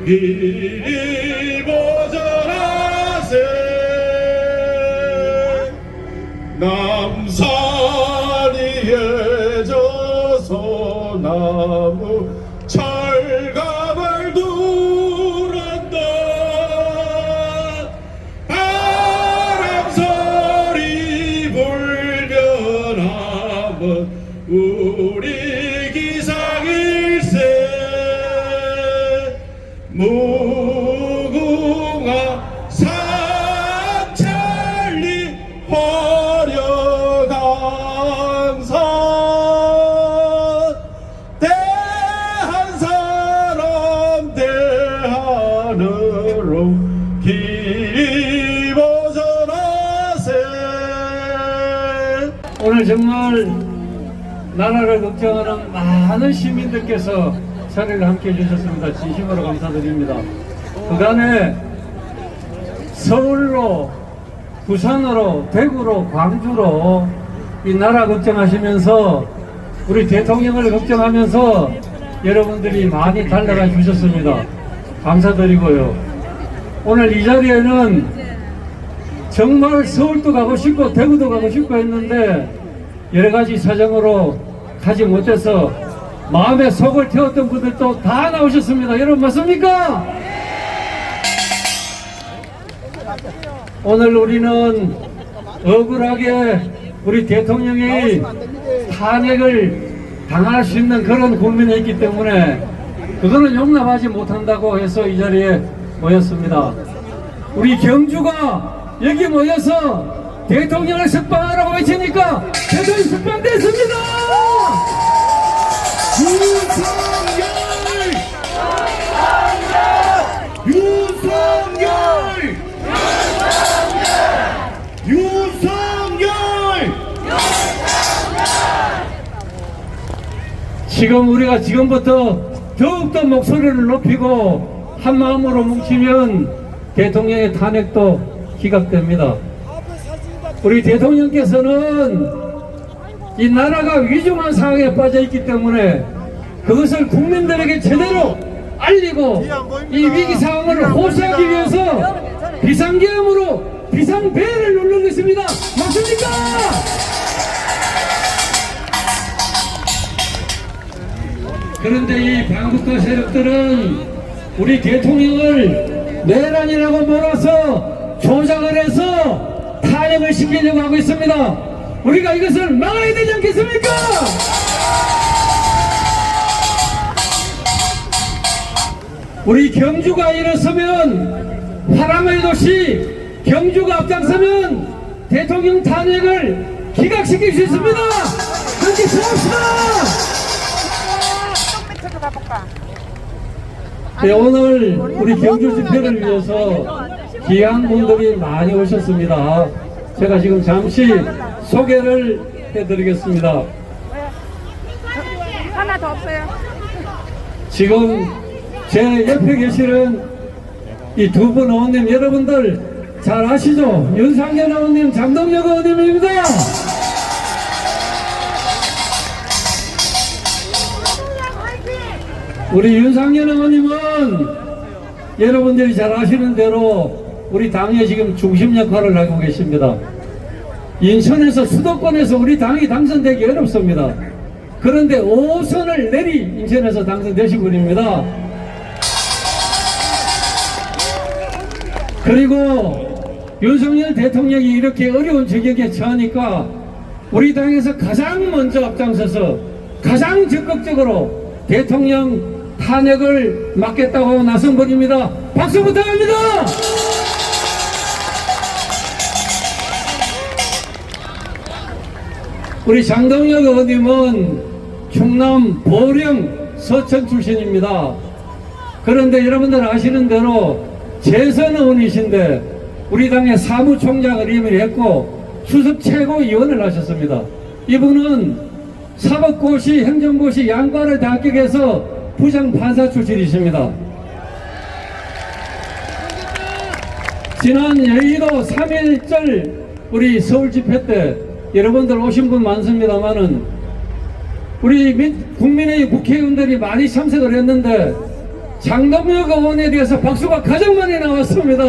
길이 보전하세. 남산이에 져서 나무 철갑을 두른다. 바람소리 불변하면 우리 기상일세. 무궁화 삼천리 화려강산. 대한사람 대하늘로 길이 보전하세. 오늘 정말 나라를 걱정하는 많은 시민들께서 자리를 함께 해주셨습니다. 진심으로 감사드립니다. 그간에 서울로, 부산으로, 대구로, 광주로 이 나라 걱정하시면서 우리 대통령을 걱정하면서 여러분들이 많이 달려가 주셨습니다. 감사드리고요. 오늘 이 자리에는 정말 서울도 가고 싶고 대구도 가고 싶고 했는데 여러가지 사정으로 가지 못해서 마음에 속을 태웠던 분들도 다 나오셨습니다. 여러분 맞습니까? 오늘 우리는 억울하게 우리 대통령이 탄핵을 당할 수 있는 그런 국민이 있기 때문에 그거는 용납하지 못한다고 해서 이 자리에 모였습니다. 우리 경주가 여기 모여서 대통령을 석방하라고 외치니까 대통령이 석방됐습니다. 윤석열! 지금 우리가 지금부터 더욱더 목소리를 높이고 한 마음으로 뭉치면 대통령의 탄핵도 기각됩니다. 우리 대통령께서는 이 나라가 위중한 상황에 빠져 있기 때문에 그것을 국민들에게 제대로 알리고 이 위기 상황을 호소하기 위해서 비상계엄으로 비상배를 누르고 있습니다. 맞습니까? 그런데 이 반국가 세력들은 우리 대통령을 내란이라고 몰아서 조작을 해서 탄핵을 시키려고 하고 있습니다. 우리가 이것을 막아야 되지 않겠습니까? 우리 경주가 일어서면 화랑의 도시 경주가 앞장서면 대통령 탄핵을 기각시킬 수 있습니다. 함께 싸웁시다. 네, 오늘 우리 경주 집회를 위해서 귀한 분들이 많이 오셨습니다. 제가 지금 잠시 소개를 해드리겠습니다. 하나 더 없어요. 지금 제 옆에 계시는 이 두 분 의원님 여러분들 잘 아시죠? 윤상현 의원님, 장동혁 의원님입니다. 우리 윤상현 의원님은 여러분들이 잘 아시는 대로 우리 당의 지금 중심 역할을 하고 계십니다. 인천에서 수도권에서 우리 당이 당선되기 어렵습니다. 그런데 5선을 내리 인천에서 당선되신 분입니다. 그리고 윤석열 대통령이 이렇게 어려운 지경에 처하니까 우리 당에서 가장 먼저 앞장서서 가장 적극적으로 대통령 탄핵을 막겠다고 나선 분입니다. 박수 부탁합니다. 우리 장동혁 의원님은 충남 보령 서천 출신입니다. 그런데 여러분들 아시는 대로 재선 의원이신데 우리 당의 사무총장을 이미 했고 수석 최고위원을 하셨습니다. 이분은 사법고시, 행정고시 양과를 다 합격해서 부장판사 출신이십니다. 지난 여의도 3.1절 우리 서울 집회 때 여러분들 오신 분 많습니다만은 우리 국민의 국회의원들이 많이 참석을 했는데 장동혁 의원에 대해서 박수가 가장 많이 나왔습니다.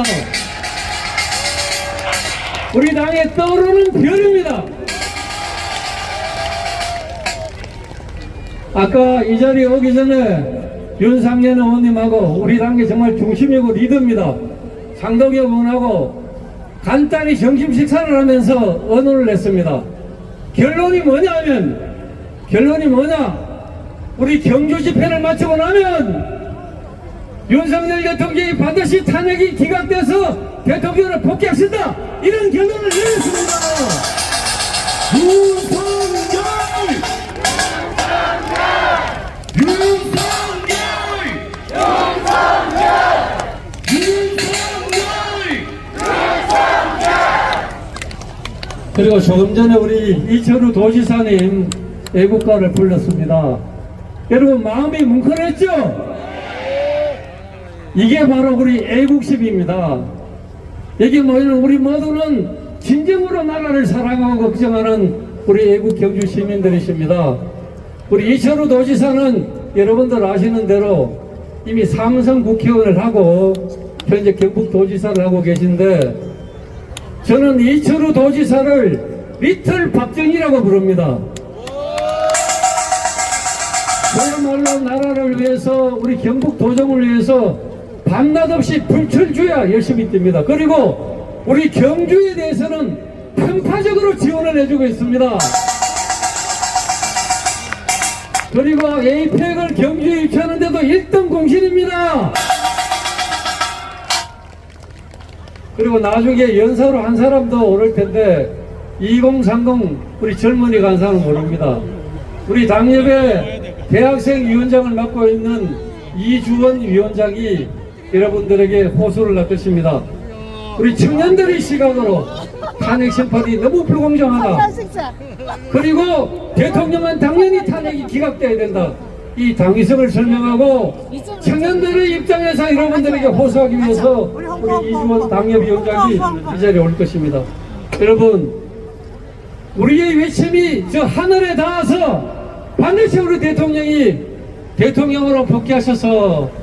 우리 당의 떠오르는 별입니다. 아까 이 자리에 오기 전에 윤상현 의원님하고 우리 당의 정말 중심이고 리더입니다. 장동혁 의원하고 간단히 점심 식사를 하면서 언론을 냈습니다. 결론이 뭐냐? 우리 경주 집회를 마치고 나면 윤석열 대통령이 반드시 탄핵이 기각돼서 대통령을 복귀하신다, 이런 결론을 내렸습니다. 윤석열! 그리고 조금 전에 우리 이철우 도지사님 애국가를 불렀습니다. 여러분 마음이 뭉클했죠? 이게 바로 우리 애국심입니다. 여기 모이는 우리 모두는 진정으로 나라를 사랑하고 걱정하는 우리 애국 경주 시민들이십니다. 우리 이철우 도지사는 여러분들 아시는 대로 이미 삼선 국회의원을 하고 현재 경북도지사를 하고 계신데, 저는 이철우 도지사를 리틀 박정희라고 부릅니다. 그야말로 나라를 위해서, 우리 경북도정을 위해서 밤낮 없이 불철주야 열심히 뜁니다. 그리고 우리 경주에 대해서는 편파적으로 지원을 해주고 있습니다. 그리고 에이펙을 경주에 유치하는데도 1등 공신입니다. 그리고 나중에 연사로 한 사람도 오를 텐데 2030 우리 젊은이가 한 사람은 모릅니다. 우리 당협의 대학생위원장을 맡고 있는 이주원 위원장이 여러분들에게 호소를 할 것입니다. 우리 청년들의 시각으로 탄핵 심판이 너무 불공정하다. 그리고 대통령은 당연히 탄핵이 기각돼야 된다. 이 당위성을 설명하고 청년들의 입장에서 여러분들에게 호소하기 위해서 우리 이주원 당협위원장이 이 자리에 올 것입니다. 여러분, 우리의 외침이 저 하늘에 닿아서 반드시 우리 대통령이 대통령으로 복귀하셔서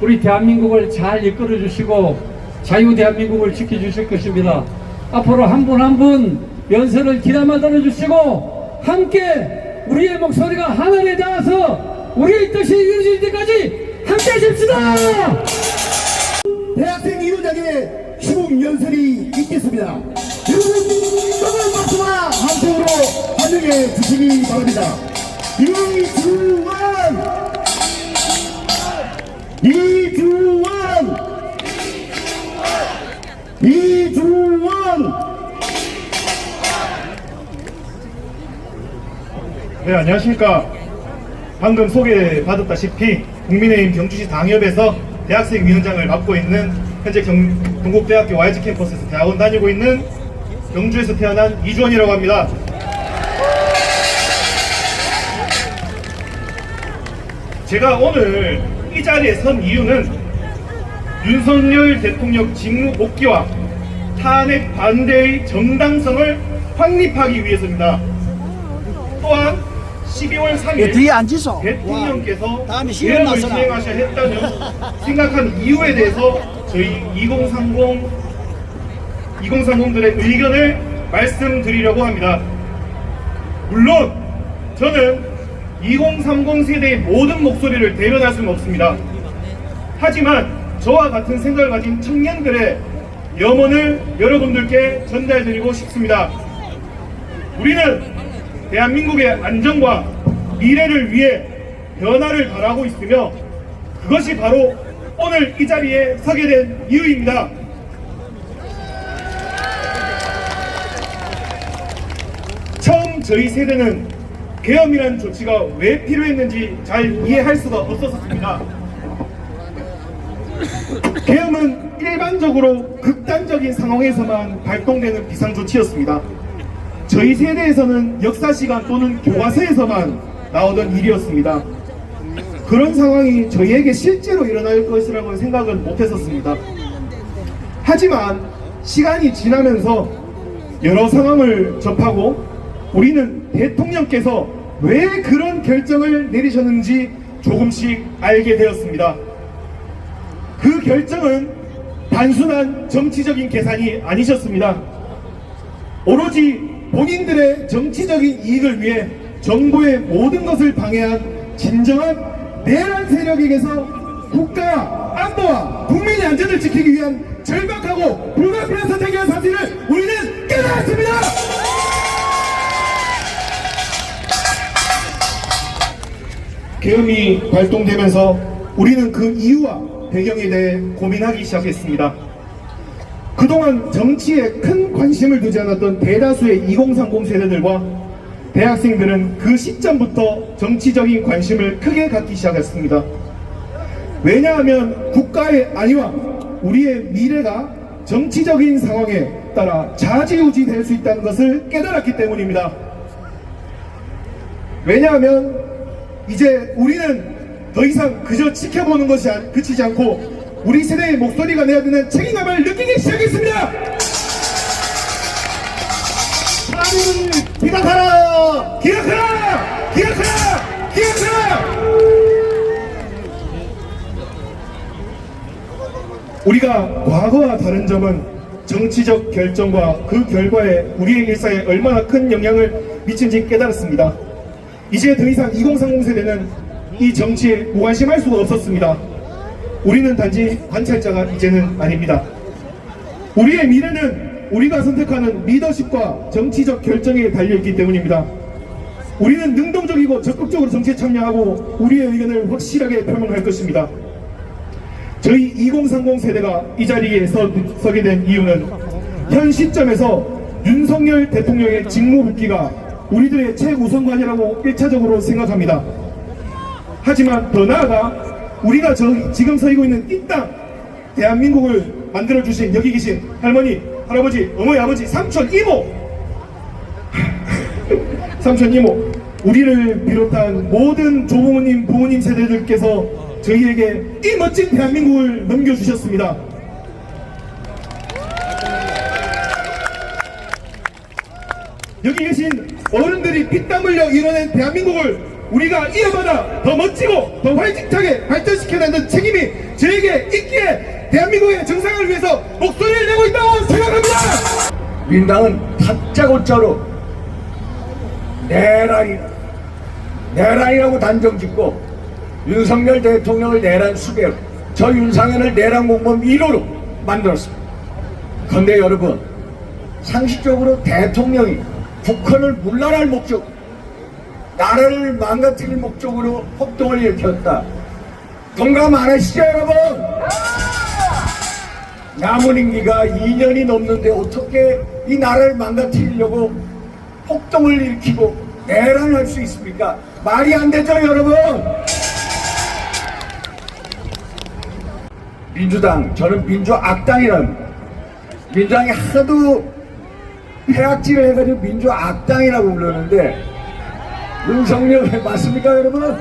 우리 대한민국을 잘 이끌어 주시고 자유 대한민국을 지켜주실 것입니다. 앞으로 한 분 한 분 연설을 귀담아 들어주시고 함께 우리의 목소리가 하늘에 닿아서 우리의 뜻이 이루어질 때까지 함께 하십시다. 대학생 위원장의 희곡 연설이 있겠습니다. 여러분 뜨거운 박수와 함성으로 환영해 주시기 바랍니다. 이주원 네, 안녕하십니까. 방금 소개받았다시피 국민의힘 경주시 당협에서 대학생위원장을 맡고 있는 현재 경북대학교 YG 캠퍼스에서 대학원 다니고 있는 경주에서 태어난 이주원이라고 합니다. 제가 오늘 이 자리에 선 이유는 윤석열 대통령 직무 복귀와 탄핵 반대의 정당성을 확립하기 위해서입니다. 또한 12월 3일 뒤에 앉으소. 대통령께서 다음에 시간 계엄을 나서라. 시행하셔야 했다는 생각한 이유에 대해서 저희 2030들의 의견을 말씀드리려고 합니다. 물론 저는 2030 세대의 모든 목소리를 대변할 수는 없습니다. 하지만 저와 같은 생각을 가진 청년들의 염원을 여러분들께 전달드리고 싶습니다. 우리는 대한민국의 안정과 미래를 위해 변화를 바라고 있으며 그것이 바로 오늘 이 자리에 서게 된 이유입니다. 처음 저희 세대는 계엄이라는 조치가 왜 필요했는지 잘 이해할 수가 없었습니다. 계엄은 일반적으로 극단적인 상황에서만 발동되는 비상조치였습니다. 저희 세대에서는 역사시간 또는 교과서에서만 나오던 일이었습니다. 그런 상황이 저희에게 실제로 일어날 것이라고 생각은 못했었습니다. 하지만 시간이 지나면서 여러 상황을 접하고 우리는 대통령께서 왜 그런 결정을 내리셨는지 조금씩 알게 되었습니다. 그 결정은 단순한 정치적인 계산이 아니셨습니다. 오로지 본인들의 정치적인 이익을 위해 정부의 모든 것을 방해한 진정한 내란 세력에게서 국가 안보와 국민의 안전을 지키기 위한 절박하고 불가피한 선택이라는 사실을 우리는 깨달았습니다. 계엄이 발동되면서 우리는 그 이유와 배경에 대해 고민하기 시작했습니다. 그동안 정치에 큰 관심을 두지 않았던 대다수의 2030 세대들과 대학생들은 그 시점부터 정치적인 관심을 크게 갖기 시작했습니다. 왜냐하면 국가의 안위와 우리의 미래가 정치적인 상황에 따라 좌지우지 될 수 있다는 것을 깨달았기 때문입니다. 왜냐하면 이제 우리는 더 이상 그저 지켜보는 것이 그치지 않고 우리 세대의 목소리가 내야 되는 책임감을 느끼기 시작했습니다. 하나님을 기각하라! 기각하라! 기각하라! 기각하라! 우리가 과거와 다른 점은 정치적 결정과 그 결과에 우리의 일상에 얼마나 큰 영향을 미친지 깨달았습니다. 이제 더 이상 2030 세대는 이 정치에 무관심할 수가 없었습니다. 우리는 단지 관찰자가 이제는 아닙니다. 우리의 미래는 우리가 선택하는 리더십과 정치적 결정에 달려있기 때문입니다. 우리는 능동적이고 적극적으로 정치에 참여하고 우리의 의견을 확실하게 표명할 것입니다. 저희 2030 세대가 이 자리에 서게 된 이유는 현 시점에서 윤석열 대통령의 직무복귀가 우리들의 최우선관이라고 1차적으로 생각합니다. 하지만 더 나아가 우리가 지금 서이고 있는 이 땅 대한민국을 만들어주신 여기 계신 할머니, 할아버지, 어머니, 아버지, 삼촌, 이모 삼촌, 이모 우리를 비롯한 모든 조부모님, 부모님 세대들께서 저희에게 이 멋진 대한민국을 넘겨주셨습니다. 여기 계신 어른들이 피땀 흘려 이뤄낸 대한민국을 우리가 이어받아 더 멋지고 더 활기차게 발전시켜내는 책임이 저에게 있기에 대한민국의 정상을 위해서 목소리를 내고 있다고 생각합니다. 민당은 다짜고짜로 내란이라고 단정 짓고 윤석열 대통령을 내란 수배로, 저 윤상현을 내란 공범 1호로 만들었습니다. 그런데 여러분, 상식적으로 대통령이 북한을 물러날 목적, 나라를 망가뜨릴 목적으로 폭동을 일으켰다. 동감 안 하시죠, 여러분? 남은 임기가 2년이 넘는데 어떻게 이 나라를 망가뜨리려고 폭동을 일으키고 내란을 할 수 있습니까? 말이 안 되죠, 여러분? 민주당, 저는 민주악당이랍니다. 민주당이 하도 폐악질을 해가지고 민주악당이라고 부르는데 윤석열 맞습니까, 여러분?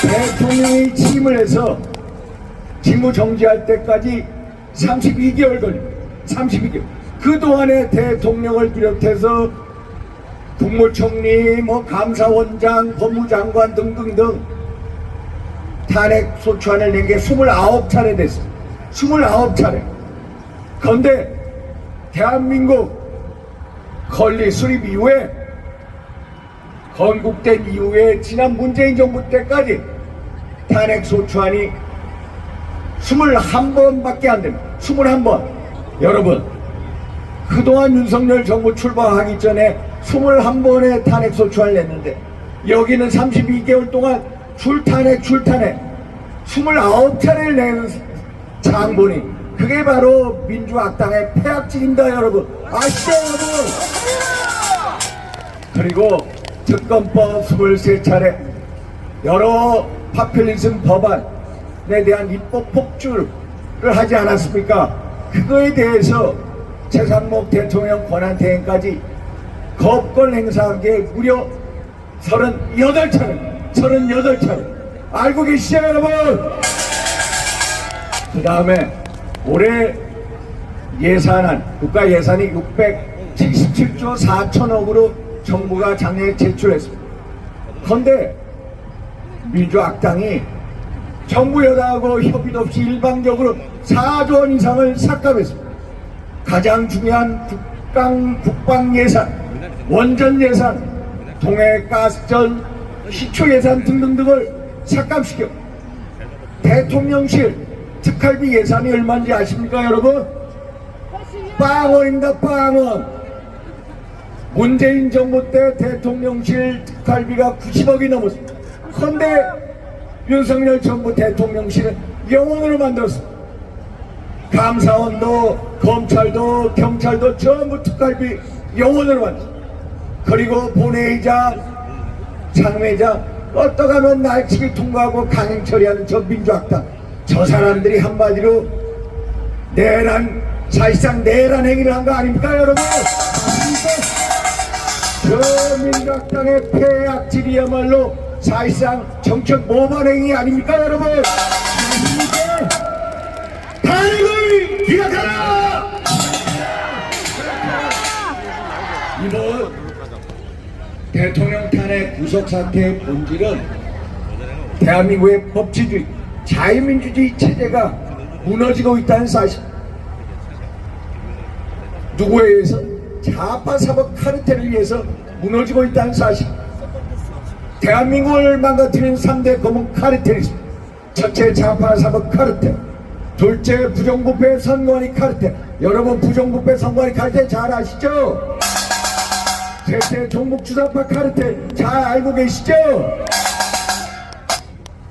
대통령이 취임을 해서 직무 정지할 때까지 32개월 걸립니다. 32개월. 그동안에 대통령을 비롯해서 국무총리, 감사원장, 법무장관 등등등 탄핵 소추안을 낸 게 29차례 됐습니다. 29차례. 그런데 대한민국 건립 수립 이후에, 건국된 이후에 지난 문재인 정부 때까지 탄핵 소추안이 21번밖에 안 됩니다. 21번. 여러분, 그동안 윤석열 정부 출범하기 전에 21번의 탄핵 소추안을 냈는데 여기는 32개월 동안 출탄핵 29차례를 낸 장본인, 그게 바로 민주악당의 폐악질입니다, 여러분. 아시죠, 여러분? 그리고 특검법 23차례, 여러 파퓰리즘 법안에 대한 입법 폭주를 하지 않았습니까? 그거에 대해서 최상목 대통령 권한대행까지 거부권 행사한 게 무려 38차례. 알고 계시죠, 여러분? 그 다음에 올해 예산안, 국가 예산이 677조 4천억으로 정부가 작년에 제출했습니다. 그런데 민주악당이 정부 여당하고 협의도 없이 일방적으로 4조 원 이상을 삭감했습니다. 가장 중요한 국방 예산, 원전 예산, 동해가스전 시초 예산 등등등을 삭감시켜 대통령실 특활비 예산이 얼마인지 아십니까 여러분? 빵원입니다. 빵원. 문재인 정부 때 대통령실 특활비가 90억이 넘었습니다. 그런데 윤석열 정부 대통령실은 영원으로 만들었습니다. 감사원도 검찰도 경찰도 전부 특활비 영원으로 만들었습니다. 그리고 본회의장 상회장 어떠가면 날치기 통과하고 강행 처리하는 저 민주학당, 저 사람들이 한마디로 사실상 내란 행위를 한 거 아닙니까 여러분? 저 민주학당의 폐악질이야말로 사실상 정책 모반 행위 아닙니까 여러분? 탄핵을 기각하라! 이번 대통령 탄핵 구속사태의 본질은 대한민국의 법치주의, 자유민주주의 체제가 무너지고 있다는 사실. 누구에 의해서? 좌파 사법 카르텔을 위해서 무너지고 있다는 사실. 대한민국을 망가뜨리는 3대 검은 카르텔이 있습니다. 첫째 좌파 사법 카르텔, 둘째 부정부패 선관위 카르텔. 여러분 부정부패 선관위 카르텔 잘 아시죠? 셋째 종북주사파 카르텔 잘 알고 계시죠?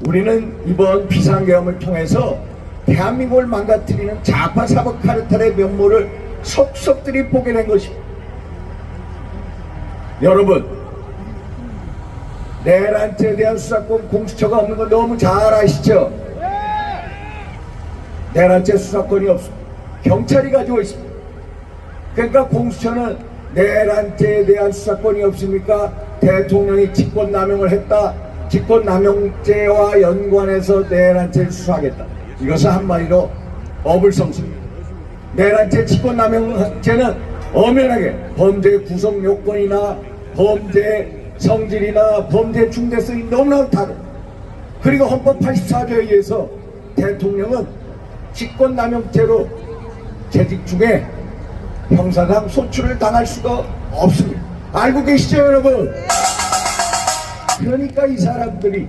우리는 이번 비상계엄을 통해서 대한민국을 망가뜨리는 좌파 사법 카르텔의 면모를 속속들이 보게 된 것입니다. 여러분, 내란죄에 대한 수사권 공수처가 없는 거 너무 잘 아시죠? 내란죄 수사권이 없습니다. 경찰이 가지고 있습니다. 그러니까 공수처는 내란죄에 대한 수사권이 없으니까 대통령이 직권남용을 했다, 직권남용죄와 연관해서 내란죄를 수사하겠다. 이것은 한마디로 어불성설입니다. 내란죄, 직권남용죄는 엄연하게 범죄 구성 요건이나 범죄 성질이나 범죄 중대성이 너무나 다릅니다. 그리고 헌법 84조에 의해서 대통령은 직권남용죄로 재직 중에 형사상 소출을 당할 수가 없습니다. 알고 계시죠 여러분? 그러니까 이 사람들이,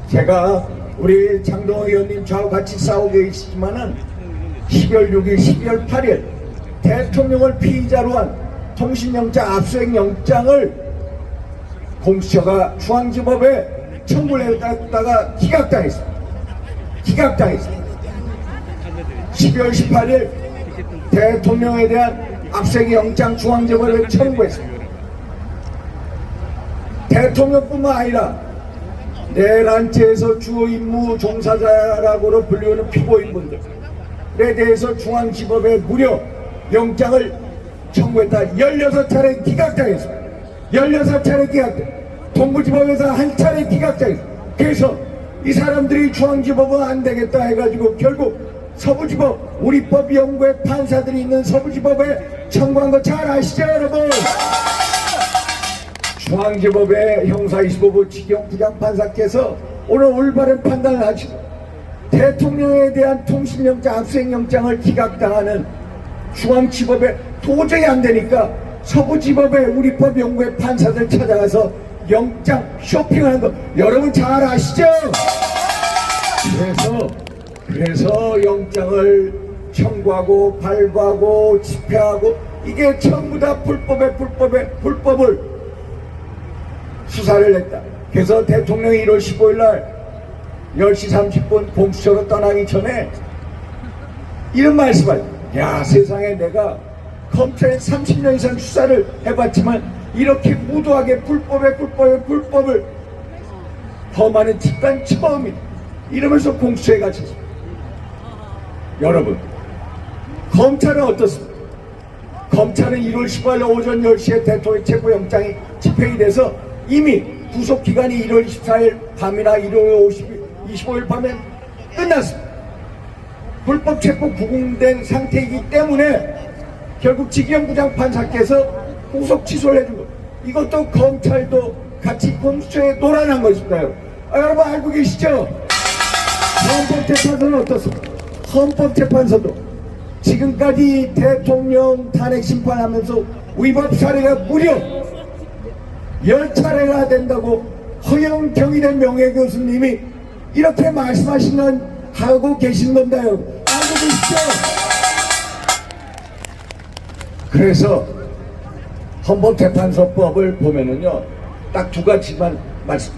제가 우리 장동호 의원님 저하고 같이 싸우고 계시지만은 12월 6일, 12월 8일 대통령을 피의자로 한 통신영장 압수수색영장을 공수처가 중앙지법에 청구를 했다가 기각당했습니다. 기각당했습니다. 12월 18일 대통령에 대한 압수수색영장 중앙지법에 청구했습니다. 대통령뿐만 아니라 내란죄에서 주요 임무 종사자라고 불리우는 피고인분들에 대해서 중앙지법에 무려 영장을 청구했다. 16차례 기각당했습니다. 16차례 기각당. 동부지법에서 한 차례 기각당했습니다. 그래서 이 사람들이 중앙지법은 안 되겠다 해가지고 결국 서부지법, 우리법연구회 판사들이 있는 서부지법에 청구한 거 잘 아시죠 여러분? 중앙지법의 형사 25부 지경 부장판사께서 오늘 올바른 판단을 하시고 대통령에 대한 통신영장, 압수수색영장을 기각당하는 중앙지법에 도저히 안 되니까 서부지법의 우리법연구회 판사들 찾아가서 영장 쇼핑하는 거 여러분 잘 아시죠? 그래서 영장을 청구하고 발부하고 집행하고 이게 전부 다 불법을 수사를 했다. 그래서 대통령이 1월 15일 날 10시 30분 공수처로 떠나기 전에 이런 말씀을, 야 세상에 내가 검찰에 30년 이상 수사를 해봤지만 이렇게 무도하게 불법을 범하는 집단 처음이다. 이러면서 공수처에 갇혔습니다. 여러분, 검찰은 어떻습니까? 검찰은 1월 15일 오전 10시에 대통령 체포영장이 집행이 돼서 이미 구속기간이 1월 24일 밤이나 1월 25일 밤에 끝났습니다. 불법 체포 구공된 상태이기 때문에 결국 지기현 부장판사께서 구속 취소를 해준 겁니다. 이것도 검찰도 같이 공수처에 놀아난 것입니다. 여러분 알고 계시죠? 헌법재판소는 어떻습니까? 헌법재판소도 지금까지 대통령 탄핵 심판하면서 위법 사례가 무려 10차례가 된다고 허영경이된 명예교수님이 이렇게 말씀하신 건 하고 계신 건가요? 알고 계시죠? 그래서 헌법재판소법을 보면은요, 딱 두 가지만 말씀.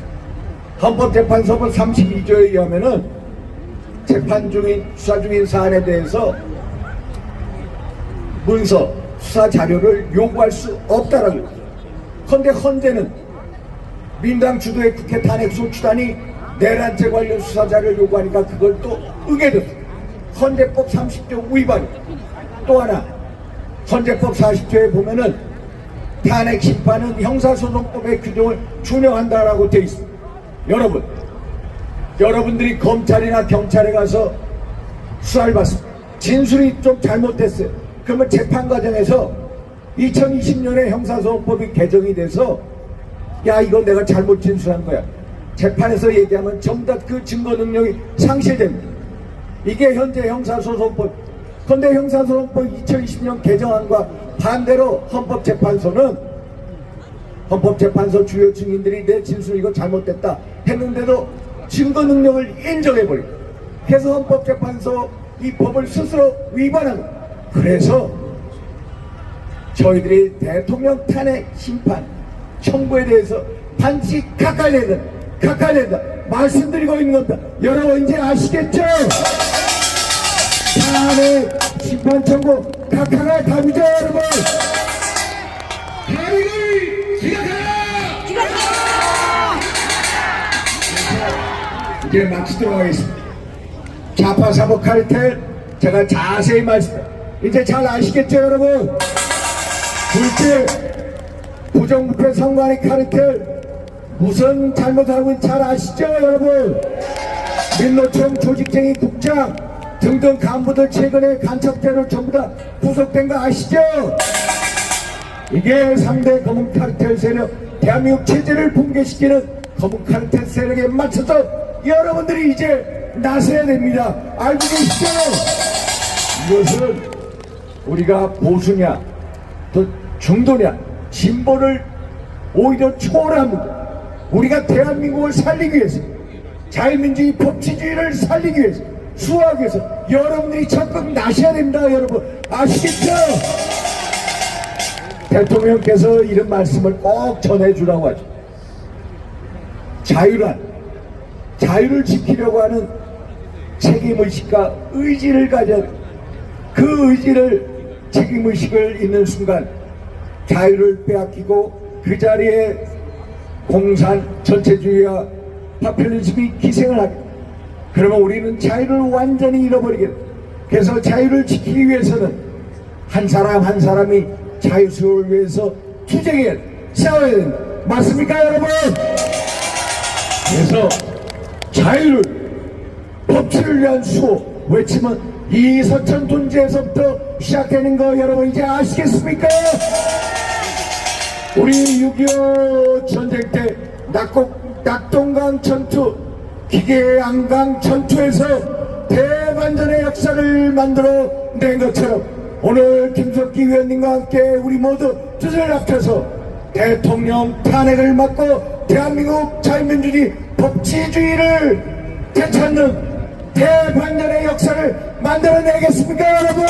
헌법재판소법 32조에 의하면은 재판 중인, 수사 중인 사안에 대해서 문서, 수사 자료를 요구할 수 없다라고. 그런데 헌재는 민당 주도의 국회 탄핵 소추단이 내란죄 관련 수사 자료를 요구하니까 그걸 또 응해줬어. 헌재법 30조 위반. 또 하나, 헌재법 40조에 보면은 탄핵 심판은 형사소송법의 규정을 준용한다라고 되어 있습니다. 여러분들이 검찰이나 경찰에 가서 수사를 받습니다. 진술이 좀 잘못됐어요. 그러면 재판 과정에서 2020년에 형사소송법이 개정이 돼서 야, 이거 내가 잘못 진술한 거야. 재판에서 얘기하면 전부 다 그 증거 능력이 상실됩니다. 이게 현재 형사소송법. 그런데 형사소송법 2020년 개정안과 반대로 헌법재판소 주요 증인들이 내 진술 이거 잘못됐다 했는데도 증거 능력을 인정해버리고, 그래서 헌법재판소 이 법을 스스로 위반하는. 그래서 저희들이 대통령 탄핵 심판 청구에 대해서 반드시 각하해야 된다 말씀드리고 있는 겁니다. 여러분 이제 아시겠죠? 탄핵 심판 청구 각하가 답이죠, 여러분. 탄핵을 기각하라! 이제 마치도록 하겠습니다. 좌파 사법 카르텔 제가 자세히 이제 잘 아시겠죠, 여러분? 둘째, 부정부패 선관위 카르텔 무슨 잘못하고 잘 아시죠, 여러분? 민노총 조직쟁이 국장 등등 간부들 최근에 간첩죄로 전부 다 구속된 거 아시죠? 이게 3대 검은 카르텔 세력, 대한민국 체제를 붕괴시키는 검은 카르텔 세력에 맞춰서 여러분들이 이제 나서야 됩니다. 알고 계시죠? 이것은 우리가 보수냐 또 중도냐 진보를 오히려 초월합니다. 우리가 대한민국을 살리기 위해서, 자유민주주의 법치주의를 살리기 위해서, 수호하기 위해서 여러분들이 적극 나셔야 됩니다. 여러분 아시겠죠? 대통령께서 이런 말씀을 꼭 전해주라고 하죠. 자유를 지키려고 하는 책임의식과 의지를 가져, 그 의지를, 책임의식을 있는 순간 자유를 빼앗기고 그 자리에 공산 전체주의와 파퓰리즘이 기생을 하게. 그러면 우리는 자유를 완전히 잃어버리게 돼. 그래서 자유를 지키기 위해서는 한 사람 한 사람이 자유수를 위해서 투쟁해야 돼. 싸워야 된다. 맞습니까, 여러분? 그래서 자유를, 법치를 위한 수호 외치면 이서천 돈지에서부터 시작되는 거 여러분 이제 아시겠습니까? 우리 6.25 전쟁 때 낙동강 전투, 기계양강 전투에서 대반전의 역사를 만들어 낸 것처럼 오늘 김석기 위원님과 함께 우리 모두 뜻을 합쳐서 대통령 탄핵을 막고 대한민국 자유민주주의 법치주의를 되찾는 대반전의 역사를 만들어내겠습니까, 여러분?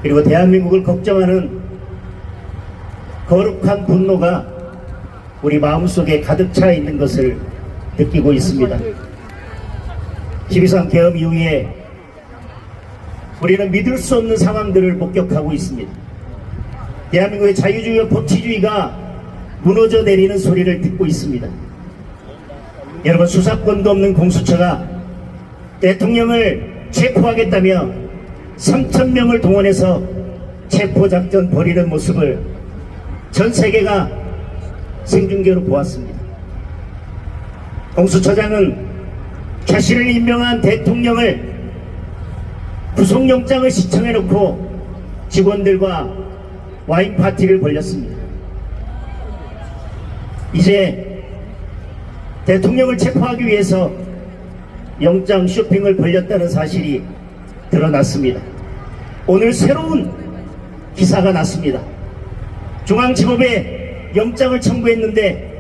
그리고 대한민국을 걱정하는 거룩한 분노가 우리 마음속에 가득 차 있는 것을 느끼고 있습니다. 12.3 계엄 이후에 우리는 믿을 수 없는 상황들을 목격하고 있습니다. 대한민국의 자유주의와 법치주의가 무너져 내리는 소리를 듣고 있습니다. 여러분, 수사권도 없는 공수처가 대통령을 체포하겠다며 3,000명을 동원해서 체포작전 벌이는 모습을 전 세계가 생중계로 보았습니다. 공수처장은 자신을 임명한 대통령을 구속영장을 시청해놓고 직원들과 와인 파티를 벌였습니다. 이제 대통령을 체포하기 위해서 영장 쇼핑을 벌였다는 사실이 드러났습니다. 오늘 새로운 기사가 났습니다. 중앙지법에 영장을 청구했는데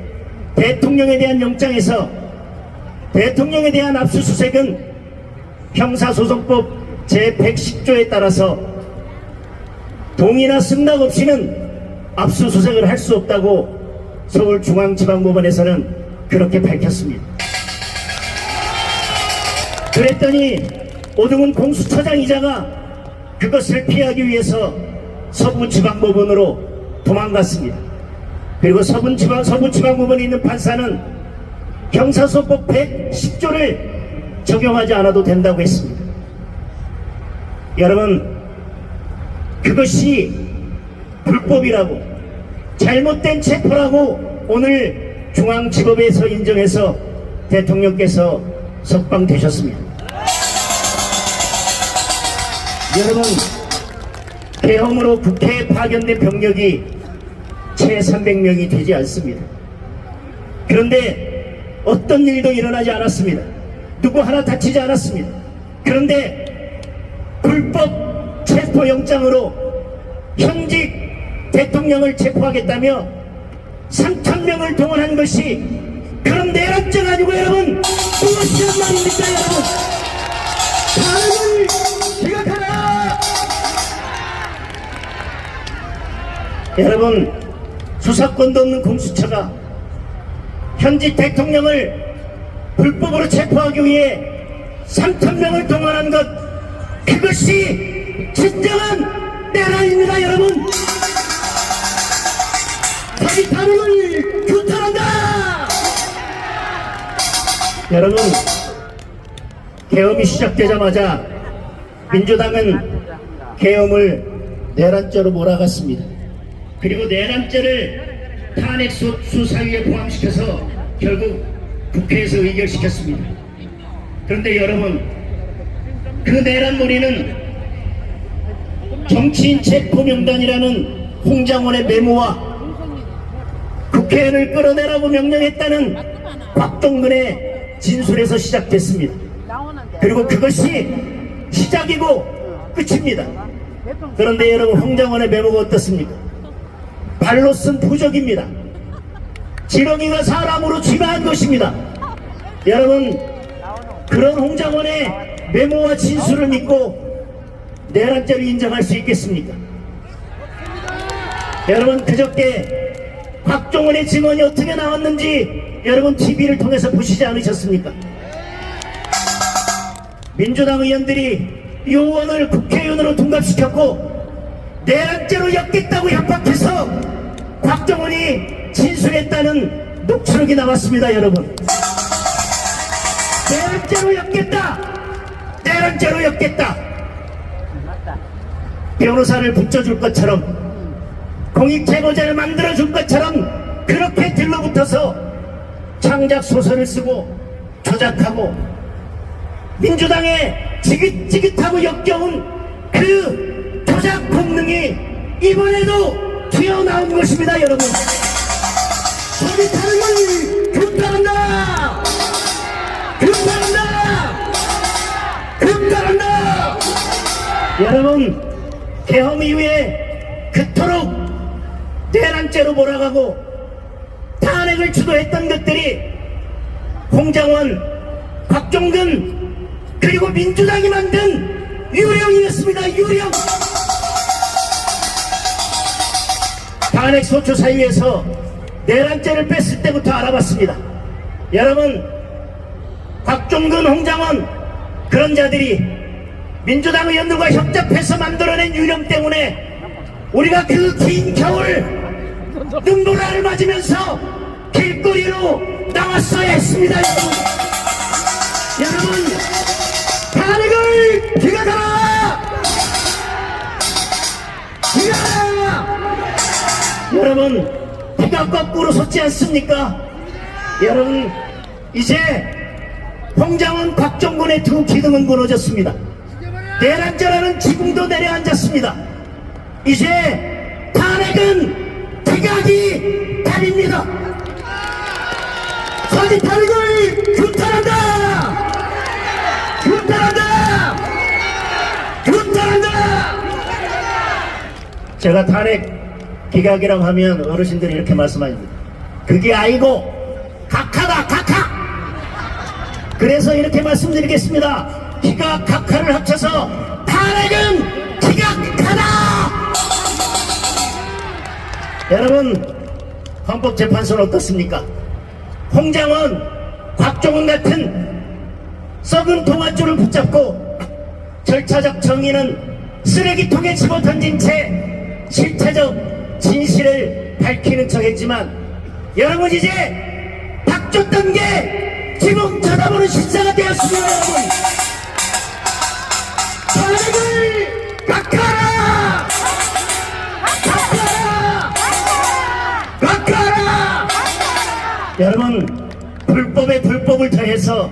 대통령에 대한 영장에서 대통령에 대한 압수수색은 형사소송법 제110조에 따라서 동의나 승낙 없이는 압수수색을 할 수 없다고 서울중앙지방법원에서는 그렇게 밝혔습니다. 그랬더니 오등훈 공수처장이자가 그것을 피하기 위해서 서부지방법원으로 도망갔습니다. 그리고 서부지방법원에 있는 판사는 형사소법 110조를 적용하지 않아도 된다고 했습니다. 여러분, 그것이 불법이라고 잘못된 체포라고 오늘 중앙지법에서 인정해서 대통령께서 석방되셨습니다. 여러분, 계엄으로 국회에 파견된 병력이 채 300명이 되지 않습니다. 그런데 어떤 일도 일어나지 않았습니다. 누구 하나 다치지 않았습니다. 그런데 불법 체포영장으로 현직 대통령을 체포하겠다며 3,000명을 동원한 것이 그런 내란죄가 아니고 여러분 무엇이란 말입니까 여러분? 하나님을 기각하라. 여러분, 수사권도 없는 공수처가 현직 대통령을 불법으로 체포하기 위해 3,000명을 동원한 것, 그것이 진정한 내란입니다 여러분. 사기탄을 규탄한다. 여러분, 계엄이 시작되자마자 민주당은 계엄을 내란죄로 몰아갔습니다. 그리고 내란죄를 탄핵 수사위에 포함시켜서 결국 국회에서 의결시켰습니다. 그런데 여러분, 그 내란놀이는 정치인 체포명단이라는 홍장원의 메모와 국회의원을 끌어내라고 명령했다는 곽동근의 진술에서 시작됐습니다. 그리고 그것이 시작이고 끝입니다. 그런데 여러분, 홍장원의 메모가 어떻습니까? 발로 쓴 부적입니다. 지렁이가 사람으로 쥐가한 것입니다. 여러분, 그런 홍장원의 메모와 진술을 믿고 내란죄를 인정할 수 있겠습니까? 여러분, 그저께 곽종원의 증언이 어떻게 나왔는지 여러분 TV를 통해서 보시지 않으셨습니까? 민주당 의원들이 이 의원을 국회의원으로 둔갑시켰고 내란죄로 엮겠다고 협박해서 곽종원이 진술했다는 녹취록이 나왔습니다. 여러분, 내란죄로 엮겠다, 내란죄로 엮겠다, 변호사를 붙여줄 것처럼 공익제보자를 만들어줄 것처럼 그렇게 들러붙어서 창작 소설을 쓰고 조작하고 민주당의 지긋지긋하고 역겨운 그 조작 본능이 이번에도 튀어나온 것입니다 여러분. 사기탄을 규탄한다. 규탄한다. 규탄한다. 여러분, 계엄 이후에 그토록 내란죄로 몰아가고 탄핵을 주도했던 것들이 홍장원, 곽종근 그리고 민주당이 만든 유령이었습니다. 유령. 탄핵 소추 사이에서 내란죄를 뺐을 때부터 알아봤습니다. 여러분, 곽종근, 홍장원 그런 자들이 민주당 의원들과 협잡해서 만들어낸 유령 때문에 우리가 그 긴 겨울 눈보라를 맞으면서 길거리로 나왔어야 했습니다. 여러분, 탄핵을 기각하라. 기각하라. 여러분, 비가 거꾸로 솟지 않습니까? 여러분, 이제 홍장원, 곽종근의 두 기둥은 무너졌습니다. 내란죄라는 지붕도 내려앉았습니다. 이제 탄핵은 기각이 답입니다. 사기탄을 규탄한다. 제가 탄핵 기각이라고 하면 어르신들이 이렇게 말씀하십니다. 그게 아니고 각하다 각하. 그래서 이렇게 말씀드리겠습니다. 기각 각하를 합쳐서 탄핵은 기각하다. 여러분, 헌법재판소는 어떻습니까? 홍장원, 곽종원 같은 썩은 동아줄을 붙잡고 절차적 정의는 쓰레기통에 집어던진 채 실체적 진실을 밝히는 척했지만, 여러분 이제 닥쳤던 게 지붕 쳐다보는 실사가 되었습니다. 여러분, 탄핵을 각하라! 각하라! 여러분, 불법에 불법을 더해서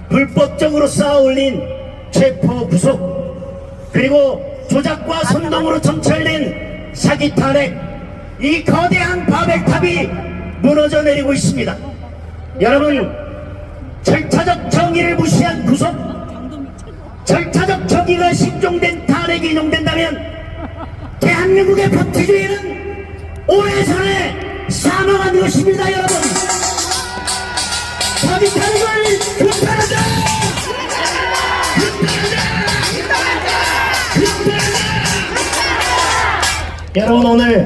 불법적으로 쌓아올린 체포 구속, 그리고 조작과 선동으로 점철된 사기 탄핵, 이 거대한 바벨탑이 무너져 내리고 있습니다. 여러분, 절차적 정의를 무시한 구속, 절차적 정의가 신종된 탄핵이 인용된다면 대한민국의 법치주의는 오래전에 사망한 것입니다. 여러분, 사기 탄핵을 규탄하자! 여러분, 오늘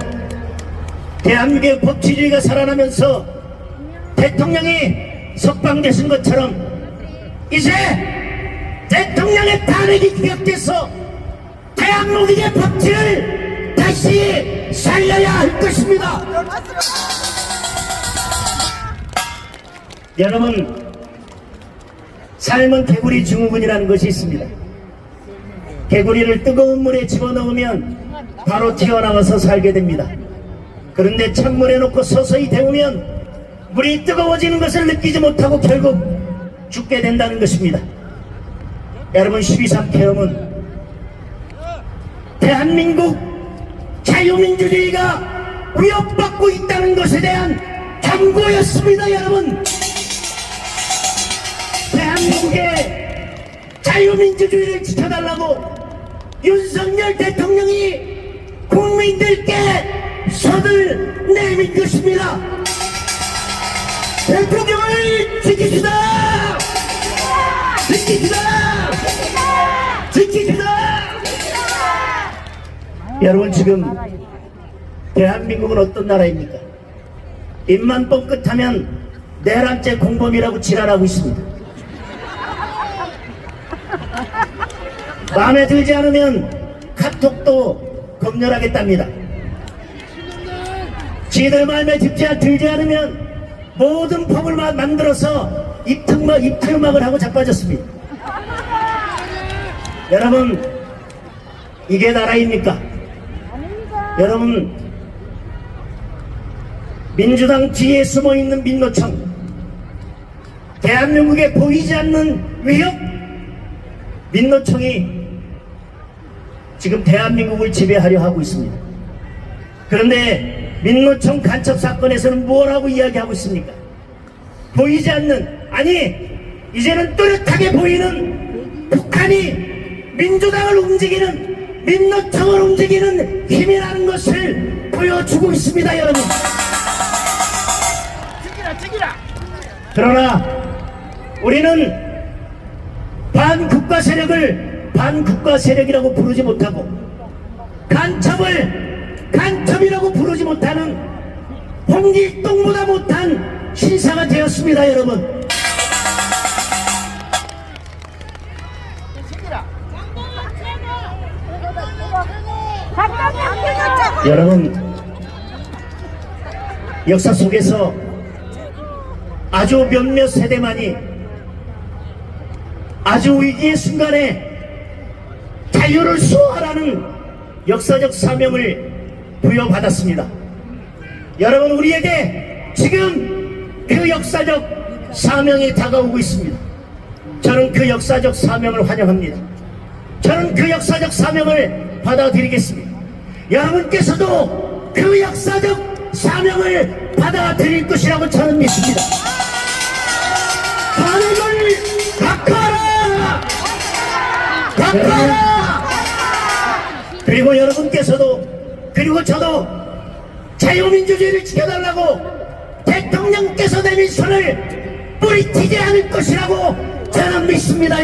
대한민국의 법치주의가 살아나면서 대통령이 석방되신 것처럼 이제 대통령의 탄핵이 기각돼서 대한민국의 법치를 다시 살려야 할 것입니다. 여러분, 삶은 개구리 증후군이라는 것이 있습니다. 개구리를 뜨거운 물에 집어넣으면 바로 튀어나와서 살게 됩니다. 그런데 찬물에 놓고 서서히 데우면 물이 뜨거워지는 것을 느끼지 못하고 결국 죽게 된다는 것입니다. 여러분, 12.3계엄은 대한민국 자유민주주의가 위협받고 있다는 것에 대한 경고였습니다. 여러분, 대한민국의 자유민주주의를 지켜달라고 윤석열 대통령이 국민들께 손을 내민 것입니다. 대통령을 지키시다! 지키시다! 지키시다! 여러분, 지금 대한민국은 어떤 나라입니까? 입만 뻥끗하면 내란죄 공범이라고 지랄하고 있습니다. 마음에 들지 않으면 카톡도 검열하겠답니다. 지들 마음에 들지 않으면 모든 법을 만들어서 입틀막을 하고 자빠졌습니다. 여러분, 이게 나라입니까? 여러분, 민주당 뒤에 숨어있는 민노총, 대한민국에 보이지 않는 위협, 민노총이 지금 대한민국을 지배하려 하고 있습니다. 그런데 민노총 간첩 사건에서는 뭐라고 이야기하고 있습니까? 보이지 않는, 아니 이제는 뚜렷하게 보이는 북한이 민주당을 움직이는, 민노총을 움직이는 힘이라는 것을 보여주고 있습니다. 여러분, 그러나 우리는 반국가 세력을 반국가 세력이라고 부르지 못하고 간첩을 간첩이라고 부르지 못하는 홍길동보다 못한 신사가 되었습니다. 여러분, 여러분, 역사 속에서 아주 몇몇 세대만이 아주 위기의 순간에 자유를 수호하라는 역사적 사명을 부여받았습니다. 여러분, 우리에게 지금 그 역사적 사명이 다가오고 있습니다. 저는 그 역사적 사명을 환영합니다. 저는 그 역사적 사명을 받아들이겠습니다. 여러분께서도 그 역사적 사명을 받아들일 것이라고 저는 믿습니다. 탄핵을 각하라! 각하라! 그리고 여러분께서도 그 그리고 저도 자유민주주의를 지켜달라고 대통령께서 내민 손을 뿌리치지 않을 것이라고 저는 믿습니다.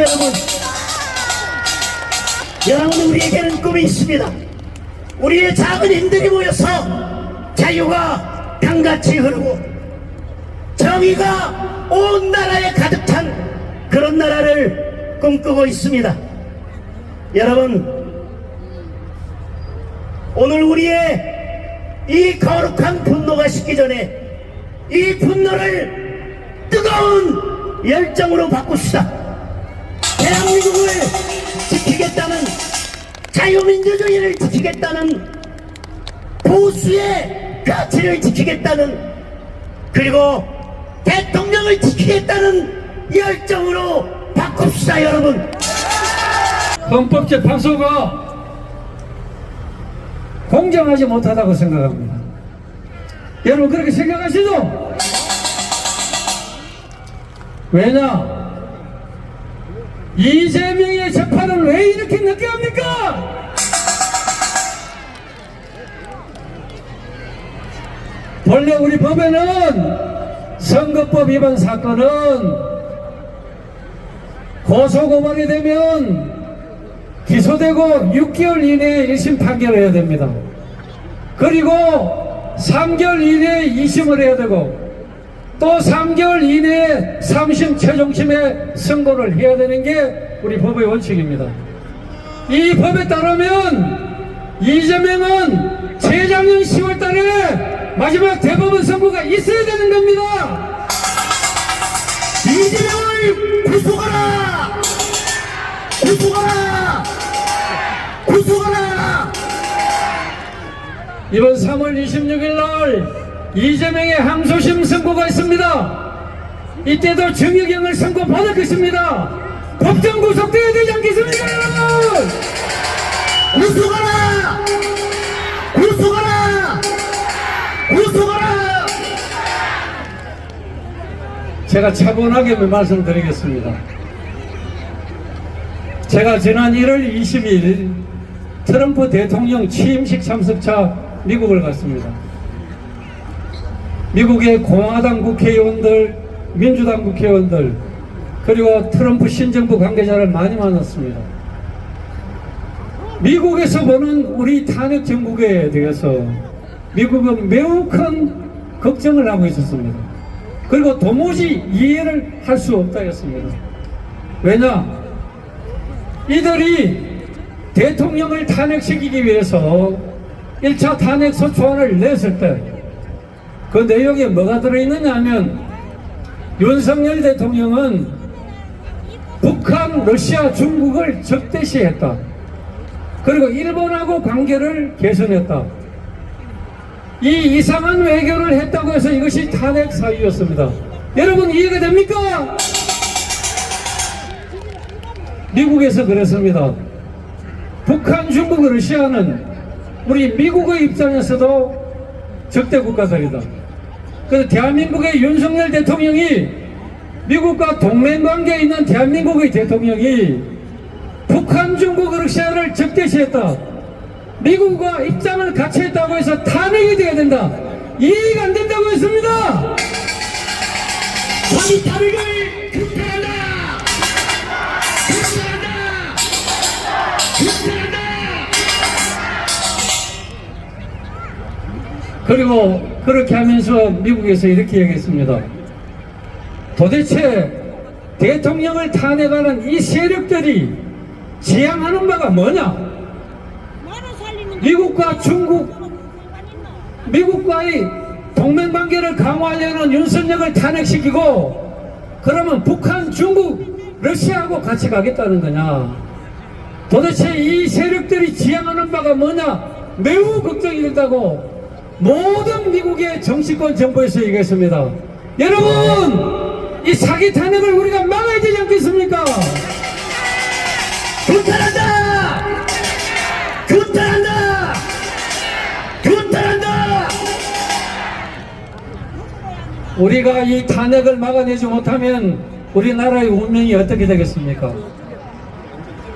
여러분 우리에게는 꿈이 있습니다. 우리의 작은 힘들이 모여서 자유가 강같이 흐르고 정의가 온 나라에 가득 찬 그런 나라를 꿈꾸고 있습니다. 여러분 오늘 우리의 이 거룩한 분노가 식기 전에 이 분노를 뜨거운 열정으로 바꿉시다. 대한민국을 지키겠다는 자유민주주의를 지키겠다는 보수의 가치를 지키겠다는 그리고 대통령을 지키겠다는 열정으로 바꿉시다. 여러분 헌법재판소가 공정하지 못하다고 생각합니다. 여러분 그렇게 생각하시죠? 왜냐? 이재명의 재판을 왜 이렇게 늦게 합니까? 원래 우리 법에는 선거법 위반 사건은 고소고발이 되면 기소되고 6개월 이내에 1심 판결을 해야 됩니다. 그리고 3개월 이내에 2심을 해야 되고 또 3개월 이내에 3심 최종심에 선고를 해야 되는 게 우리 법의 원칙입니다. 이 법에 따르면 이재명은 재작년 10월 달에 마지막 대법원 선고가 있어야 되는 겁니다. 이재명을 구속하라! 구속하라! 구속하라! 이번 3월 26일 날 이재명의 항소심 선고가 있습니다. 이때도 정의경을 선고받을 것입니다. 법정 구속되어야 되지 않겠습니까, 여러분? 구속하라! 구속하라! 구속하라! 제가 차분하게 말씀드리겠습니다. 제가 지난 1월 20일 트럼프 대통령 취임식 참석차 미국을 갔습니다. 미국의 공화당 국회의원들, 민주당 국회의원들, 그리고 트럼프 신정부 관계자를 많이 만났습니다. 미국에서 보는 우리 탄핵 정국에 대해서 미국은 매우 큰 걱정을 하고 있었습니다. 그리고 도무지 이해를 할 수 없다 했습니다. 왜냐? 이들이 대통령을 탄핵시키기 위해서 1차 탄핵 소추안을 냈을 때 그 내용에 뭐가 들어있느냐 하면 윤석열 대통령은 북한, 러시아, 중국을 적대시했다. 그리고 일본하고 관계를 개선했다. 이 이상한 외교를 했다고 해서 이것이 탄핵 사유였습니다. 여러분 이해가 됩니까? 미국에서 그랬습니다. 북한, 중국, 러시아는 우리 미국의 입장에서도 적대 국가들이다. 그래서 대한민국의 윤석열 대통령이 미국과 동맹관계에 있는 대한민국의 대통령이 북한, 중국, 러시아를 적대시했다. 미국과 입장을 같이 했다고 해서 탄핵이 되어야 된다. 이해가 안 된다고 했습니다. 자기 탄핵을 규탄한다! 규탄한다! 규탄한다! 그리고 그렇게 하면서 미국에서 이렇게 얘기했습니다. 도대체 대통령을 탄핵하는 이 세력들이 지향하는 바가 뭐냐? 미국과 중국, 미국과의 동맹관계를 강화하려는 윤석열을 탄핵시키고 그러면 북한, 중국, 러시아하고 같이 가겠다는 거냐? 도대체 이 세력들이 지향하는 바가 뭐냐? 매우 걱정이 된다고 모든 미국의 정치권 정부에서 얘기했습니다. 여러분, 이 사기 탄핵을 우리가 막아야 되지 않겠습니까? 규탄한다! 규탄한다! 규탄한다! 우리가 이 탄핵을 막아내지 못하면 우리나라의 운명이 어떻게 되겠습니까?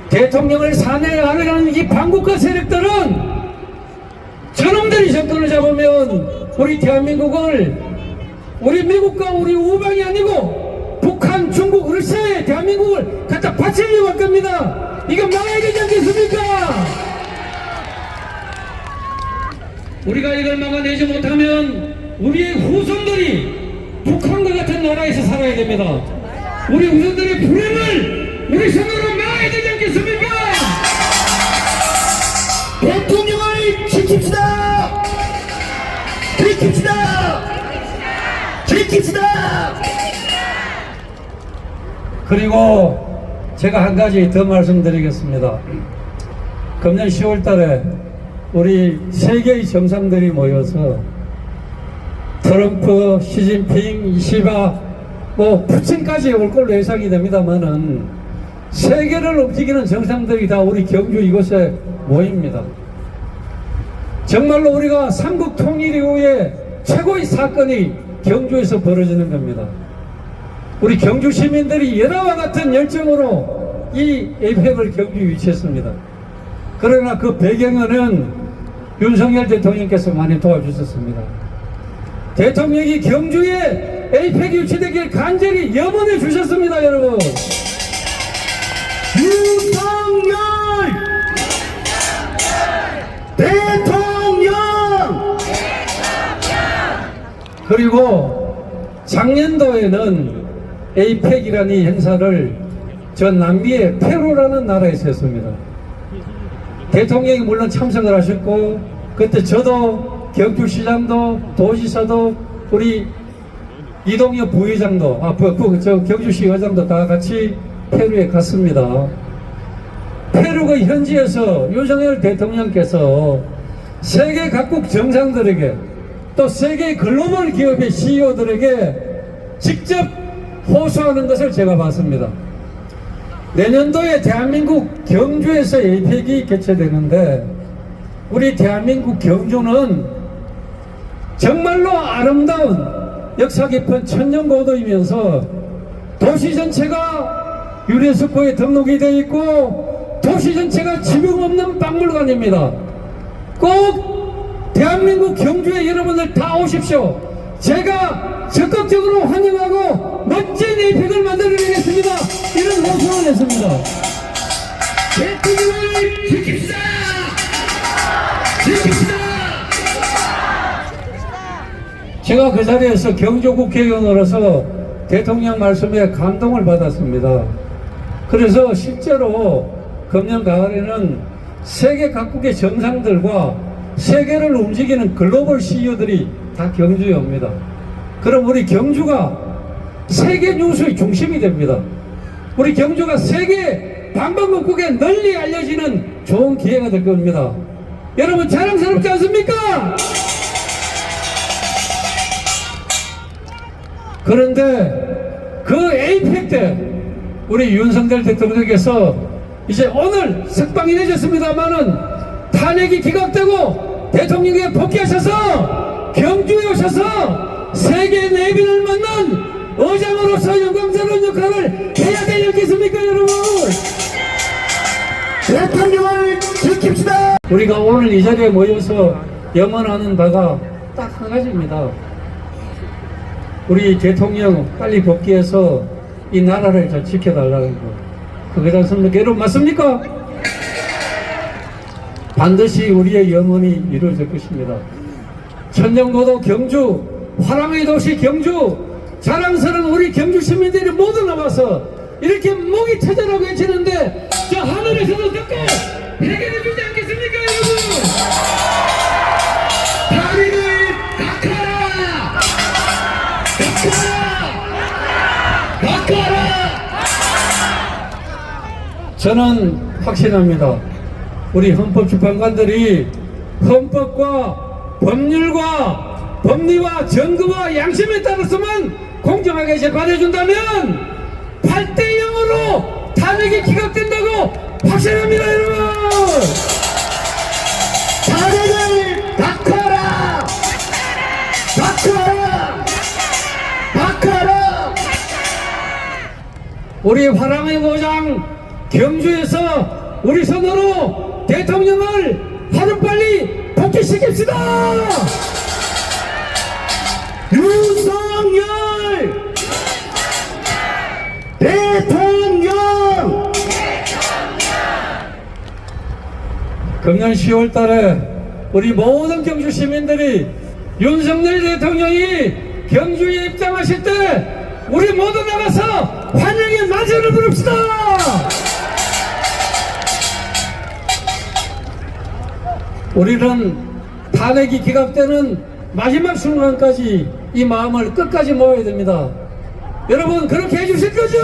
대통령을 탄핵하려는 이 반국가 세력들은 저놈들이 정권을 잡으면 우리 대한민국을 우리 미국과 우리 우방이 아니고 북한, 중국, 러시아에 대한민국을 갖다 바치려고 할 겁니다. 이거 막아야 되지 않겠습니까? 우리가 이걸 막아내지 못하면 우리의 후손들이 북한과 같은 나라에서 살아야 됩니다. 우리 후손들의 불행을 우리 손으로 막아야 되지 않겠습니까? 대통령을 지킵시다! 지킵시다! 지킵시다! 그리고 제가 한 가지 더 말씀드리겠습니다. 금년 10월 달에 우리 세계의 정상들이 모여서 트럼프, 시진핑, 이시바, 푸틴까지 올 걸로 예상이 됩니다만은 세계를 움직이는 정상들이 다 우리 경주 이곳에 모입니다. 정말로 우리가 삼국 통일 이후에 최고의 사건이 경주에서 벌어지는 겁니다. 우리 경주 시민들이 연화와 같은 열정으로 이 에이펙을 경주에 유치했습니다. 그러나 그 배경에는 윤석열 대통령께서 많이 도와주셨습니다. 대통령이 경주에 에이펙이 유치되길 간절히 염원해 주셨습니다, 여러분. 윤석열 대통령! 그리고 작년도에는 에이펙이라는 행사를 저 남미의 페루라는 나라에서 했습니다. 대통령이 물론 참석을 하셨고 그때 저도 경주시장도 도지사도 우리 이동엽 부의장도 저 경주시 의장도 다 같이 페루에 갔습니다. 페루가 현지에서 윤석열 대통령께서 세계 각국 정상들에게 또 세계 글로벌 기업의 CEO들에게 직접 호소하는 것을 제가 봤습니다. 내년도에 대한민국 경주에서 에이펙이 개최되는데 우리 대한민국 경주는 정말로 아름다운 역사 깊은 천년고도이면서 도시 전체가 유네스코에 등록이 되어 있고 도시 전체가 지붕 없는 박물관입니다. 꼭 대한민국 경주에 여러분들 다 오십시오. 제가 적극적으로 환영하고 멋진 에이펙을 만들어내겠습니다. 이런 호소를 했습니다. 대통령을 지킵시다! 지킵시다! 제가 그 자리에서 경주 국회의원으로서 대통령 말씀에 감동을 받았습니다. 그래서 실제로 금년 가을에는 세계 각국의 정상들과 세계를 움직이는 글로벌 CEO들이 다 경주에 옵니다. 그럼 우리 경주가 세계 뉴스의 중심이 됩니다. 우리 경주가 세계 방방곡곡에 널리 알려지는 좋은 기회가 될 겁니다. 여러분 자랑스럽지 않습니까? 그런데 그 에이펙 때 우리 윤석열 대통령께서 이제 오늘 석방이 되셨습니다만은 탄핵이 기각되고 대통령에 복귀하셔서 경주에 오셔서 세계 내빈을 만난 의장으로서 영광스러운 역할을 해야 되지 않겠습니까, 여러분? 대통령을 지킵시다! 우리가 오늘 이 자리에 모여서 염원하는 바가 딱 한 가지입니다. 우리 대통령 빨리 복귀해서 이 나라를 잘 지켜달라는 거. 그게 않습니까? 여러분 맞습니까? 반드시 우리의 염원이 이루어질 것입니다. 천년고도 경주, 화랑의 도시 경주, 자랑스러운 우리 경주 시민들이 모두 나와서 이렇게 목이 터져라고 외치는데 저 하늘에서도 듣고 해결해주지 않겠습니까, 여러분? 다리를 깎아라! 깎아라! 깎아라! 저는 확신합니다. 우리 헌법재판관들이 헌법과 법률과 법리와 정의와 양심에 따라서만 공정하게 재판해준다면 8대 0으로 탄핵이 기각된다고 확신합니다, 여러분! 다리를 깎아라! 깎아라! 깎아라! 우리 화랑의 모장 경주에서 우리 손으로 대통령을 하루빨리 복귀시킵시다. 윤석열 대통령 금년 10월 달에 우리 모든 경주 시민들이 윤석열 대통령이 경주에 입장하실 때 우리 모두 나가서 환영의 맞이를 부릅시다. 우리는 탄핵이 기각되는 마지막 순간까지 이 마음을 끝까지 모아야 됩니다. 여러분 그렇게 해주실 거죠?